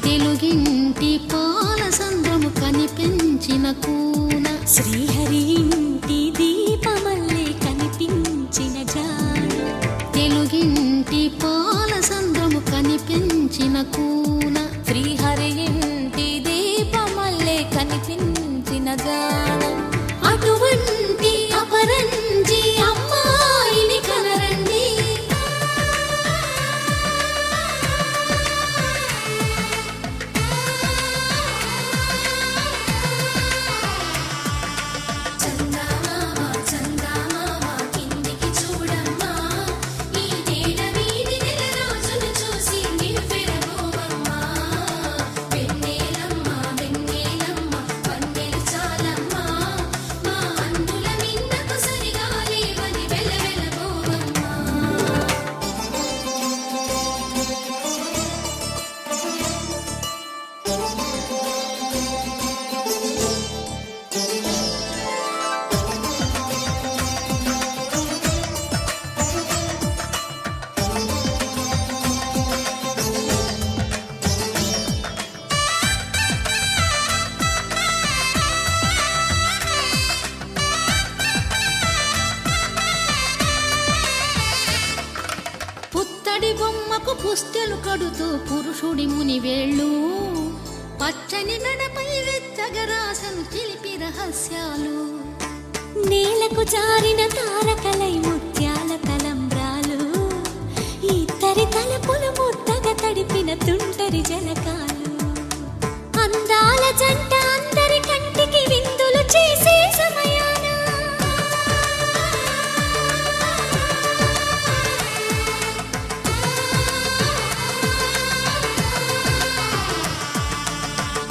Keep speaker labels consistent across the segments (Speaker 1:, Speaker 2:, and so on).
Speaker 1: తెలుగింటి పాల సంద్రము కనిపించిన కూన
Speaker 2: శ్రీహరి ఇంటి దీపమల్లే కనిపించిన జాడ
Speaker 1: తెలుగింటి పాల సంద్రము కనిపించిన కూన
Speaker 2: శ్రీహరి ఇంటి దీపమల్లే కనిపించిన జాడ
Speaker 1: అటువంటి అపరంజి అమ్మాయిని కనరండి పుత్తడి బొమ్మకు పుస్తెలు కడుతూ పురుషుడి ముని వేళ్ళు పచ్చని నడపై వెచ్చగరాసను చిలిపి రహస్యాలు
Speaker 2: నేలకు జారిన తారకలై ముత్యాల తలంబ్రాలు ఇద్దరి తలపులు ముద్దగా తడిపిన తుంటరి జలకాలు అందాల జంట అందరి కంటికి విందులు చేసే సమయాన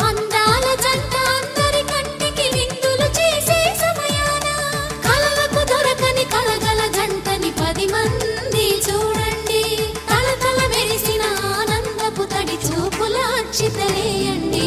Speaker 2: అందాల జంట అందరి కంటికి విందులు చేసే సమయాన కలలకు దొరకని కలగల జంటని 10 మంది చూడండి తలతల మెరిసిన ఆనందపు తడి చూపుల అచ్చితలేయండి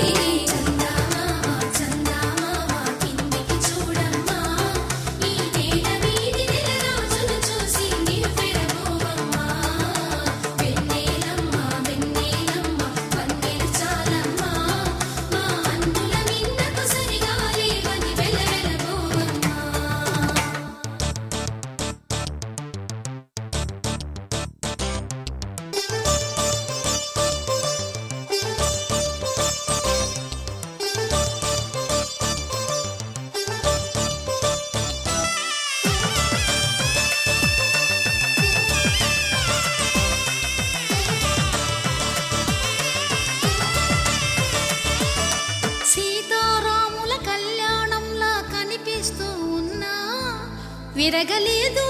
Speaker 2: సీతారాముల కళ్యాణంలా కనిపిస్తూ ఉన్నా విరగలేదు